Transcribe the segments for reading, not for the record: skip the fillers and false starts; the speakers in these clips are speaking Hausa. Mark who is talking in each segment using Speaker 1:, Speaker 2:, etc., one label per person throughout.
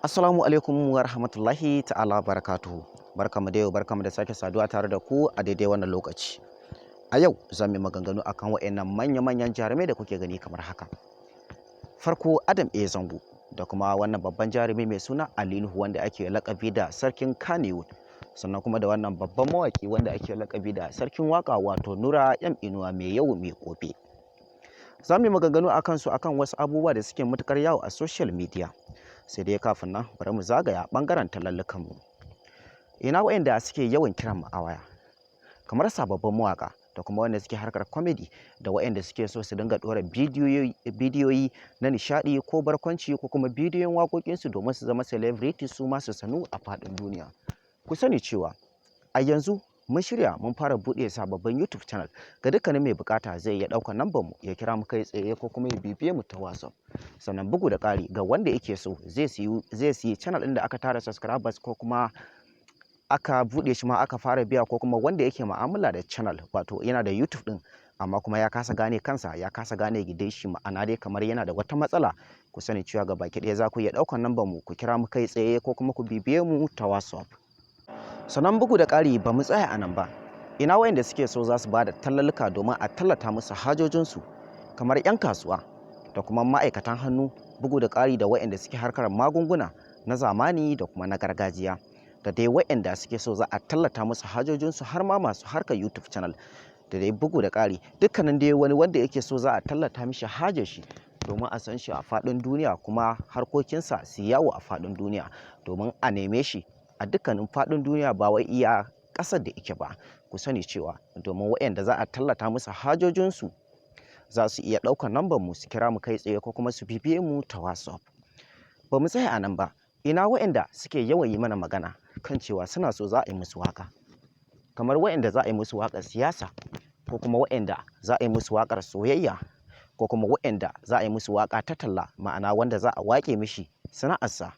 Speaker 1: Assalamu alaikum wa rahmatullahi ta'ala barakatuhu. Barkamu da yau, barkamu da sake saduwa tare da ku a daidai wannan lokaci. A yau za mu yi maganganu akan waɗannan manya-manyan jarumai da kuke gani kamar haka. Farko Adam A. Zango da kuma wannan babban jarumi mai suna Nuhu wanda ake lakabi da sarkin Kannywood. Sannan kuma da wannan babban mawaki wanda ake lakabi da sarkin waka wato Nura inuwa mai yau mai kofe. Za mu yi maganganu akan su akan wasu abubuwa da suke matukar yawo a social media. Sai dai kafin nan bari mu zagaya bangaren talallukan mu. Ina waɗanda suke yawan kiran mu a waya kamar sababbin mawaka da kuma wanda suke harkar comedy da waɗanda suke so su dinga ɗora bidiyoyi na nishaɗi ko barkwanci ko kuma bidiyon waƙoƙinsu domin su zama celebrity su ma su sanu a faɗin duniya. Ku sani cewa a yanzu mun shirya mun fara buɗe sababbin YouTube channel ga dukkanin mai bukata zai iya ɗaukar nambar mu ya kira mu kai tsaye ko kuma ya bibiye mu ta WhatsApp. Sannan bugu da ƙari ga wanda yake so zai siyi channel ɗin da aka tara subscribers ko kuma aka buɗe shi ma aka fara biya ko kuma wanda yake mu'amala da channel wato yana da YouTube ɗin amma kuma ya kasa gane kansa ya kasa gane gidan shi ma'ana dai kamar yana da wata matsala. Ku sani cewa ga baki ɗaya za ku iya ɗaukar nambar mu ku kira mu kai tsaye ko kuma ku bibiye mu ta WhatsApp. Sannan bugu da ƙari ba mu tsaya a nan ba, ina wayanda suke so za su ba da tallalluka domin a tallata musu hajojinsu kamar 'yan kasuwa da kuma ma'aikatan hannu, bugu da ƙari da wayanda suke harkar magunguna na zamani da kuma na gargajiya da dai wayanda suke so za a tallata musu hajojinsu har ma masu harkar YouTube channel da dai bugu da ƙari dukkanin dai wani wanda yake so za a tallata mishi hajar shi domin a san shi a faɗin duniya kuma harkokinsa su yawo a faɗin duniya domin a neme shi a dukkanin faɗin duniya ba wai iya ƙasar da ike ba. Ku sani cewa domin waɗanda za a tallata musu hajojinsu za su iya ɗaukar nambar mu su kira mu kai tsaye ko kuma su bibiye mu ta WhatsApp. Ba mu tsaya a nan ba, ina waɗanda suke yawan yi mana magana kan cewa suna so za a yi musu waƙa kamar waɗanda za a yi musu waƙar siyasa ko kuma waɗanda za a yi musu waƙar soyayya ko kuma waɗanda za a yi musu waƙa ta talla ma'ana wanda za a waƙe mishi sana'arsa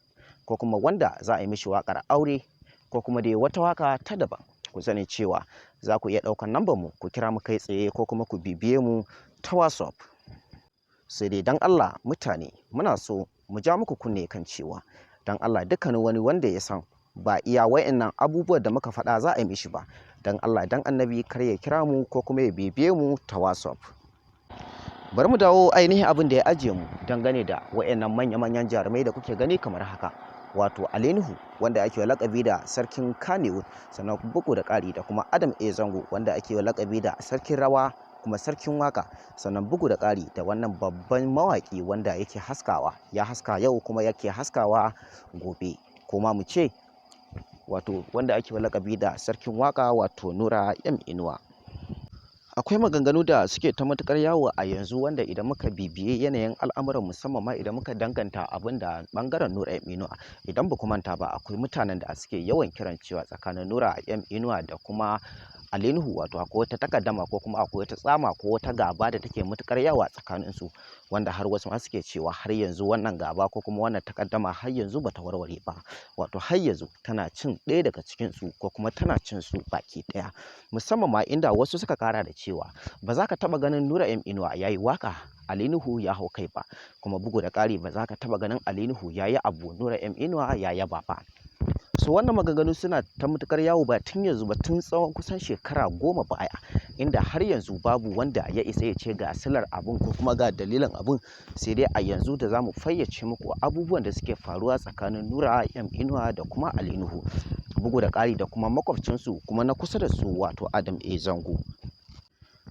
Speaker 1: ko kuma wanda za a yi mishi waƙar aure ko kuma dai wata waƙa ta daban. Ku sani cewa za ku iya ɗaukar nambar mu ku kira mu kai tsaye ko kuma ku bibiye mu ta WhatsApp. Sai dai dan Allah mutane muna so mu ja muku kunne kan cewa dan Allah dukkanin wani wanda ya san ba iya wayannan abubuwan da muka faɗa za a yi mishi ba dan Allah dan Annabi kar ya kira mu ko kuma ya bibiye mu ta WhatsApp. Bari mu dawo ainihin abin da ya ajiye mu dangane da wayannan manya-manyan jarumai da kuke gani kamar haka. Wato Nuhu wanda ake lakabi da sarkin Kannywood sannan bugu da ƙari da kuma Adam A. Zango wanda ake lakabi da sarkin rawa kuma sarkin waka sannan bugu da ƙari da wannan babban mawaki wanda yake haskawa ya haska yau kuma yake haskawa gobe kuma mu ce wato wanda ake lakabi da sarkin waka wato Nura inuwa. Akwai maganganu da suke ta matukar yawo a yanzu wanda idan muka bibiye yanayin al'amuran musamman ma idan muka danganta abin da bangaren Nura inuwa idan ba ku manta ba akwai mutanen da suke yawan kiran cewa tsakanin Nura inuwa da kuma Nuhu wato akwai wata takaddama ko kuma akwai wata tsama ko wata gaba da take matukar yawa tsakanin su wanda har wasu ma suke cewa har yanzu wannan gaba ko kuma wannan takaddama har yanzu bata warware ba wato har yanzu tana cin ɗaya daga cikin su ko kuma tana cin su baki ɗaya musamman ma inda wasu suka kara da cewa ba za ka taba ganin Nura inuwa yayi waka Nuhu ya hau kai ba kuma bugu da ƙari ba za ka taba ganin Nuhu yayi abu Nura inuwa ya yaba ba. So wannan maganganu suna ta matukar yawo ba tun yanzu ba tun tsawon kusan shekara 10 baya inda har yanzu babu wanda ya isa ya ce ga silar abun ko kuma ga dalilin abun sai dai a yanzu da zamu fayyace muku abubuwan da suke faruwa tsakanin Nura inuwa da kuma Nuhu bugu da ƙari da kuma makwabcinsu kuma na kusa da su wato Adam A. Zango.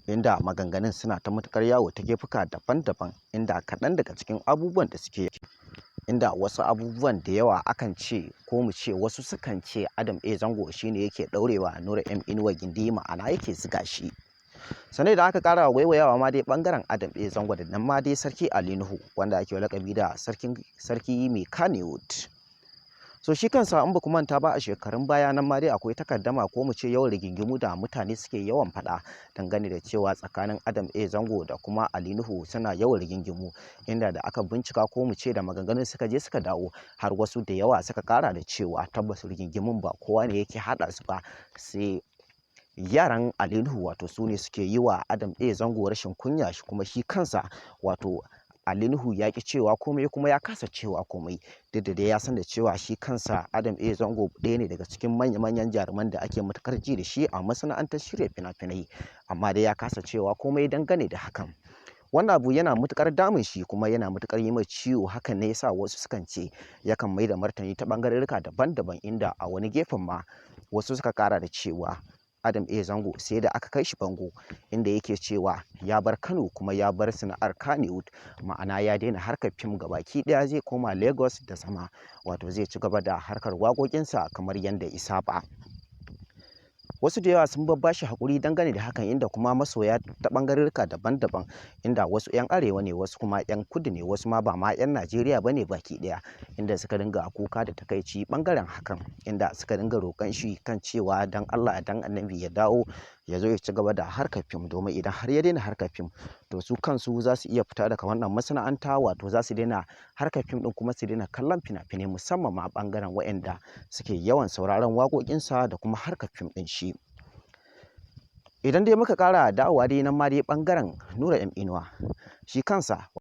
Speaker 1: Inda maganganun suna ta matukar yawo ta gefuka daban-daban inda kaɗan daga cikin abubuwan da suke inda wasu abubuwan da yawa akan ce ko mu ce wasu sukan ce Adam A. Zango shine yake ɗaurewa Nura inuwa gindi ma'ana yake ziga shi. Sannan da aka ƙara waiwayawa ma dai ɓangaren Adam A. Zango da nan ma dai sarki Nuhu wanda ake lakabi da sarki mai Kannywood. So shi kansa in ba ku manta ba a shekarun baya nan ma dai akwai takaddama ko mu ce yawan rigingimu da mutane suke yawan faɗa dangane da cewa tsakanin Adam A. Zango da kuma Nuhu suna yawan rigingimu inda da aka bincika ko mu ce da maganganun suka je suka dawo har wasu da yawa suka ƙara da cewa tabbas rigingimun ba kowa ne yake haɗa su ba sai yaran Nuhu wato su ne suke yi wa Adam A. Zango rashin kunya shi kuma shi kansa wato Ali Nuhu ya ki cewa komai kuma ya kasa cewa komai, duk da dai ya san da cewa shi kansa Adam A Zango ɗaya ne daga cikin manya-manyan jaruman da ake matukar ji da shi a masana'antar shirya fina-finai, amma dai ya kasa cewa komai dangane da hakan. Wannan abu yana matukar damun shi kuma yana matukar yi mai ciwo, hakan ne yasa wasu sukan ce yakan mai da martani ta bangarorika daban-daban, inda a wani gefen ma wasu suka kara da cewa Adam A Zango sai da aka kai shi bango, inda yake cewa ya bar Kano kuma ya bar sana'ar Kannywood, ma'ana ya daina harkar fim gabaki daya zai koma Lagos da zama, wato zai ci gaba da harkar waƙoƙinsa kamar yadda ya saba. Wasu da yawa sun babbashi haƙuri dangane da hakan, inda kuma masoya ta ɓangarorika daban-daban, inda wasu 'yan arewa ne, wasu kuma 'yan kudu ne, wasu ma ba ma 'yan Najeriya ba ne baki ɗaya, inda suka dinga kuka da takaici ɓangaren hakan, inda suka dinga roƙon shi kan cewa dan Allah dan Annabi ya dawo ya zo ya ci gaba da harkar fim, domin idan har ya daina harkar fim to su kansu za su iya fita daga wannan masana'anta, wato za su daina harkar fim ɗin kuma su daina kallon fina-finai, musamman ma ɓangaren waɗanda suke yawan sauraron waƙoƙinsa da kuma harkar fim ɗin shi. Idan dai muka ƙara dawowa dai nan ma dai ɓangaren Nura M Inuwa shi kansa